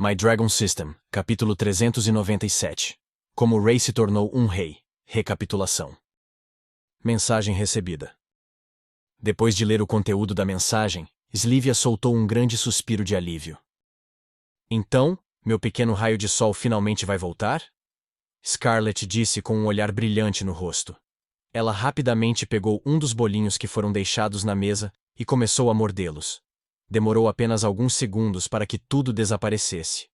My Dragon System, capítulo 397. Como Rey se tornou um rei. Recapitulação. Mensagem recebida. Depois de ler o conteúdo da mensagem, Slivia soltou um grande suspiro de alívio. Então, meu pequeno raio de sol finalmente vai voltar? Scarlett disse com um olhar brilhante no rosto. Ela rapidamente pegou um dos bolinhos que foram deixados na mesa e começou a mordê-los. Demorou apenas alguns segundos para que tudo desaparecesse.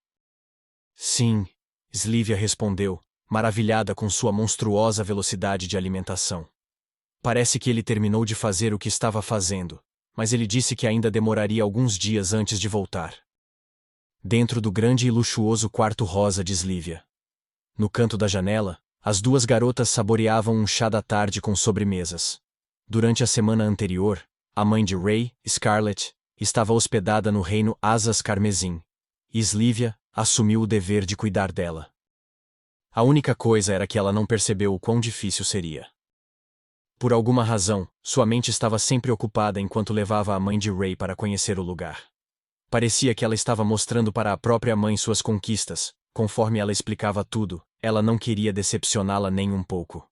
Sim, Slivia respondeu, maravilhada com sua monstruosa velocidade de alimentação. Parece que ele terminou de fazer o que estava fazendo, mas ele disse que ainda demoraria alguns dias antes de voltar. Dentro do grande e luxuoso quarto rosa de Slivia. No canto da janela, as duas garotas saboreavam um chá da tarde com sobremesas. Durante a semana anterior, a mãe de Rey, Scarlett, estava hospedada no reino Asas Carmesim, e Slivia assumiu o dever de cuidar dela. A única coisa era que ela não percebeu o quão difícil seria. Por alguma razão, sua mente estava sempre ocupada enquanto levava a mãe de Rey para conhecer o lugar. Parecia que ela estava mostrando para a própria mãe suas conquistas. Conforme ela explicava tudo, ela não queria decepcioná-la nem um pouco.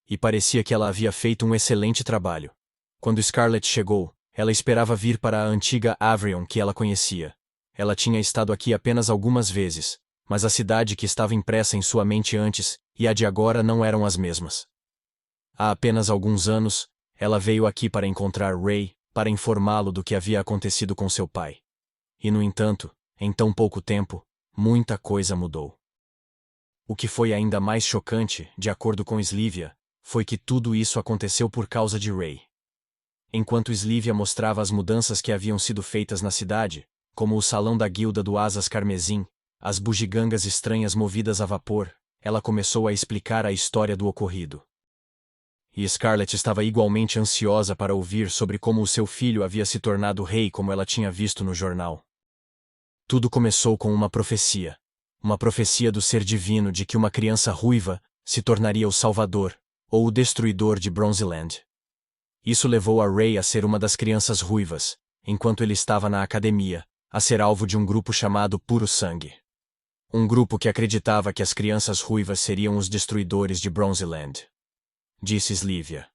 E parecia que ela havia feito um excelente trabalho. Quando Scarlett chegou, ela esperava vir para a antiga Avrion que ela conhecia. Ela tinha estado aqui apenas algumas vezes, mas a cidade que estava impressa em sua mente antes e a de agora não eram as mesmas. Há apenas alguns anos, ela veio aqui para encontrar Rey, para informá-lo do que havia acontecido com seu pai. E no entanto, em tão pouco tempo, muita coisa mudou. O que foi ainda mais chocante, de acordo com Slivia, foi que tudo isso aconteceu por causa de Rey. Enquanto Slivia mostrava as mudanças que haviam sido feitas na cidade, como o salão da guilda do Asas Carmesim, as bugigangas estranhas movidas a vapor, ela começou a explicar a história do ocorrido. E Scarlett estava igualmente ansiosa para ouvir sobre como o seu filho havia se tornado rei como ela tinha visto no jornal. Tudo começou com uma profecia do ser divino de que uma criança ruiva se tornaria o salvador, ou o destruidor de Bronzeland. Isso levou a Rey a ser uma das crianças ruivas, enquanto ele estava na academia, a ser alvo de um grupo chamado Puro Sangue. Um grupo que acreditava que as crianças ruivas seriam os destruidores de Bronzeland. Disse Slivia.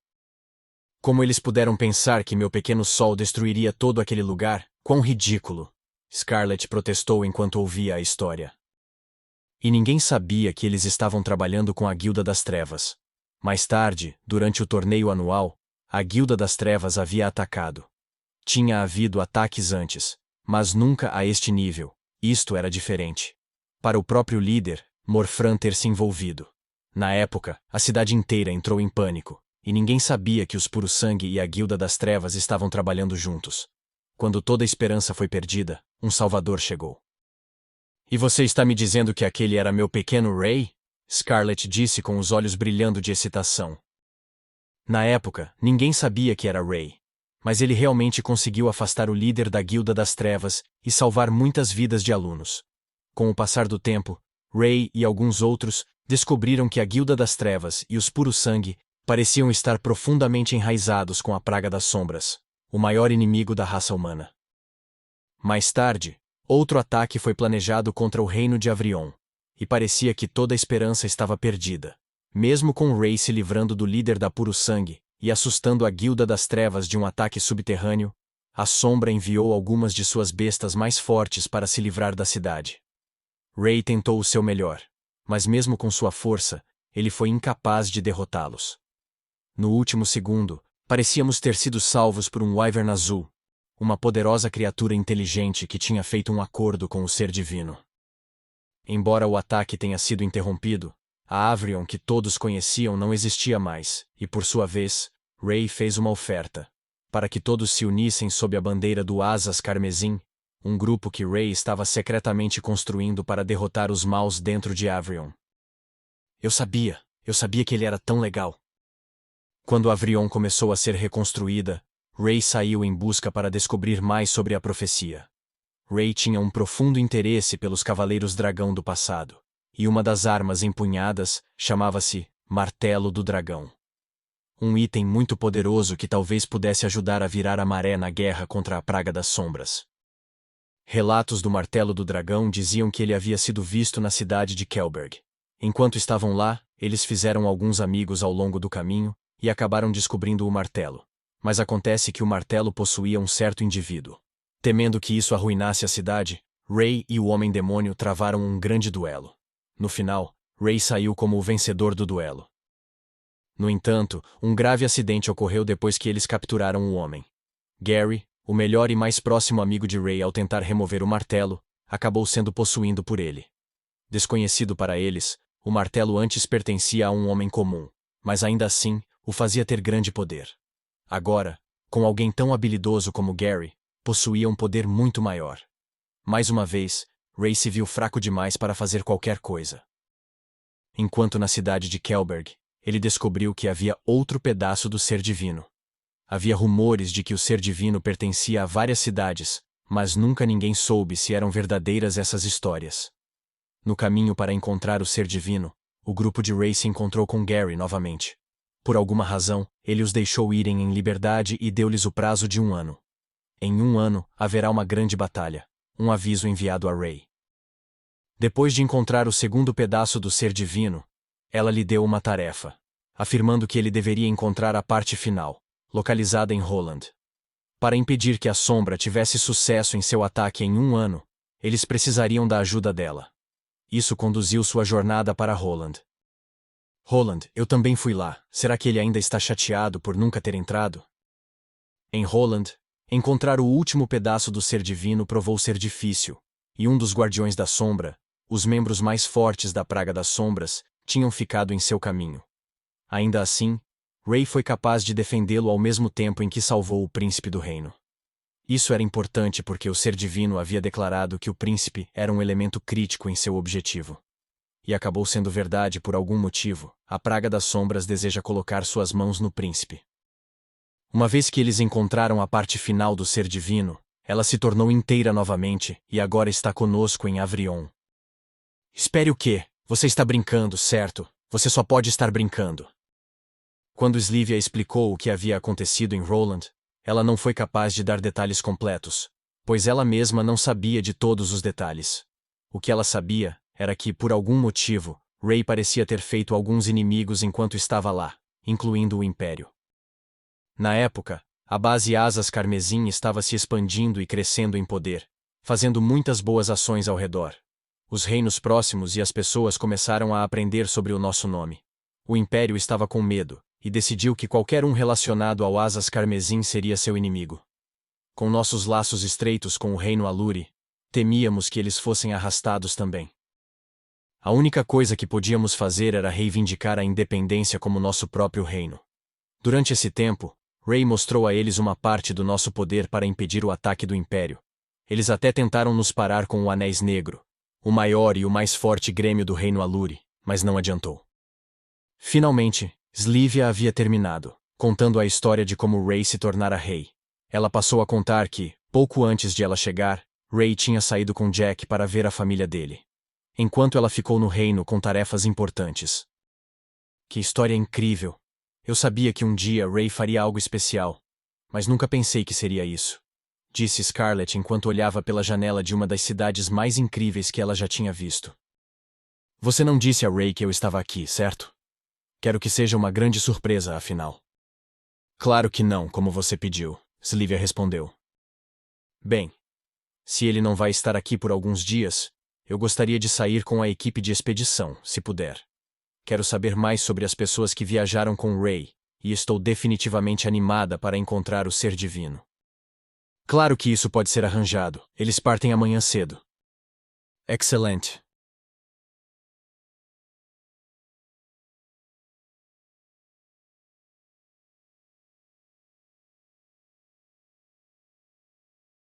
Como eles puderam pensar que meu pequeno sol destruiria todo aquele lugar? Quão ridículo! Scarlett protestou enquanto ouvia a história. E ninguém sabia que eles estavam trabalhando com a Guilda das Trevas. Mais tarde, durante o torneio anual, a Guilda das Trevas havia atacado. Tinha havido ataques antes, mas nunca a este nível. Isto era diferente. Para o próprio líder, Morfran ter se envolvido. Na época, a cidade inteira entrou em pânico, e ninguém sabia que os Puro Sangue e a Guilda das Trevas estavam trabalhando juntos. Quando toda a esperança foi perdida, um salvador chegou. E você está me dizendo que aquele era meu pequeno Rey? Scarlett disse com os olhos brilhando de excitação. Na época, ninguém sabia que era Rey. Mas ele realmente conseguiu afastar o líder da Guilda das Trevas e salvar muitas vidas de alunos. Com o passar do tempo, Rey e alguns outros descobriram que a Guilda das Trevas e os Puro Sangue pareciam estar profundamente enraizados com a Praga das Sombras, o maior inimigo da raça humana. Mais tarde, outro ataque foi planejado contra o reino de Avrion, e parecia que toda a esperança estava perdida. Mesmo com Rey se livrando do líder da Puro Sangue e assustando a Guilda das Trevas de um ataque subterrâneo, a Sombra enviou algumas de suas bestas mais fortes para se livrar da cidade. Rey tentou o seu melhor, mas mesmo com sua força, ele foi incapaz de derrotá-los. No último segundo, parecíamos ter sido salvos por um Wyvern azul, uma poderosa criatura inteligente que tinha feito um acordo com o ser divino. Embora o ataque tenha sido interrompido, a Avrion que todos conheciam não existia mais, e por sua vez, Rey fez uma oferta, para que todos se unissem sob a bandeira do Asas Carmesim, um grupo que Rey estava secretamente construindo para derrotar os maus dentro de Avrion. Eu sabia que ele era tão legal. Quando Avrion começou a ser reconstruída, Rey saiu em busca para descobrir mais sobre a profecia. Rey tinha um profundo interesse pelos Cavaleiros Dragão do passado, e uma das armas empunhadas chamava-se Martelo do Dragão. Um item muito poderoso que talvez pudesse ajudar a virar a maré na guerra contra a Praga das Sombras. Relatos do martelo do dragão diziam que ele havia sido visto na cidade de Kelberg. Enquanto estavam lá, eles fizeram alguns amigos ao longo do caminho e acabaram descobrindo o martelo. Mas acontece que o martelo possuía um certo indivíduo. Temendo que isso arruinasse a cidade, Ray e o Homem-Demônio travaram um grande duelo. No final, Ray saiu como o vencedor do duelo. No entanto, um grave acidente ocorreu depois que eles capturaram o homem. Gary, o melhor e mais próximo amigo de Ray ao tentar remover o martelo, acabou sendo possuído por ele. Desconhecido para eles, o martelo antes pertencia a um homem comum, mas ainda assim, o fazia ter grande poder. Agora, com alguém tão habilidoso como Gary, possuía um poder muito maior. Mais uma vez, Ray se viu fraco demais para fazer qualquer coisa. Enquanto na cidade de Kelberg, ele descobriu que havia outro pedaço do ser divino. Havia rumores de que o ser divino pertencia a várias cidades, mas nunca ninguém soube se eram verdadeiras essas histórias. No caminho para encontrar o ser divino, o grupo de Ray se encontrou com Gary novamente. Por alguma razão, ele os deixou irem em liberdade e deu-lhes o prazo de 1 ano. Em 1 ano, haverá uma grande batalha, um aviso enviado a Ray. Depois de encontrar o segundo pedaço do ser divino, ela lhe deu uma tarefa, afirmando que ele deveria encontrar a parte final, localizada em Holland. Para impedir que a sombra tivesse sucesso em seu ataque em 1 ano, eles precisariam da ajuda dela. Isso conduziu sua jornada para Holland. Holland, eu também fui lá. Será que ele ainda está chateado por nunca ter entrado? Em Holland, encontrar o último pedaço do ser divino provou ser difícil, e um dos Guardiões da Sombra, os membros mais fortes da Praga das Sombras, tinham ficado em seu caminho. Ainda assim, Ray foi capaz de defendê-lo ao mesmo tempo em que salvou o príncipe do reino. Isso era importante porque o ser divino havia declarado que o príncipe era um elemento crítico em seu objetivo. E acabou sendo verdade por algum motivo. A Praga das Sombras deseja colocar suas mãos no príncipe. Uma vez que eles encontraram a parte final do ser divino, ela se tornou inteira novamente e agora está conosco em Avrion. Espere o quê? Você está brincando, certo? Você só pode estar brincando. Quando Slivia explicou o que havia acontecido em Roland, ela não foi capaz de dar detalhes completos, pois ela mesma não sabia de todos os detalhes. O que ela sabia era que, por algum motivo, Ray parecia ter feito alguns inimigos enquanto estava lá, incluindo o Império. Na época, a base Asas Carmesim estava se expandindo e crescendo em poder, fazendo muitas boas ações ao redor. Os reinos próximos e as pessoas começaram a aprender sobre o nosso nome. O Império estava com medo, e decidiu que qualquer um relacionado ao Asas Carmesim seria seu inimigo. Com nossos laços estreitos com o reino Aluri, temíamos que eles fossem arrastados também. A única coisa que podíamos fazer era reivindicar a independência como nosso próprio reino. Durante esse tempo, Ray mostrou a eles uma parte do nosso poder para impedir o ataque do Império. Eles até tentaram nos parar com o Anéis Negro, o maior e o mais forte grêmio do reino Aluri, mas não adiantou. Finalmente, Slivia havia terminado, contando a história de como Ray se tornara rei. Ela passou a contar que, pouco antes de ela chegar, Ray tinha saído com Jack para ver a família dele. Enquanto ela ficou no reino com tarefas importantes. Que história incrível! Eu sabia que um dia Ray faria algo especial, mas nunca pensei que seria isso, disse Scarlett enquanto olhava pela janela de uma das cidades mais incríveis que ela já tinha visto. Você não disse a Ray que eu estava aqui, certo? Quero que seja uma grande surpresa, afinal. Claro que não, como você pediu, Slivia respondeu. Bem, se ele não vai estar aqui por alguns dias, eu gostaria de sair com a equipe de expedição, se puder. Quero saber mais sobre as pessoas que viajaram com Ray, e estou definitivamente animada para encontrar o ser divino. Claro que isso pode ser arranjado, eles partem amanhã cedo. Excelente.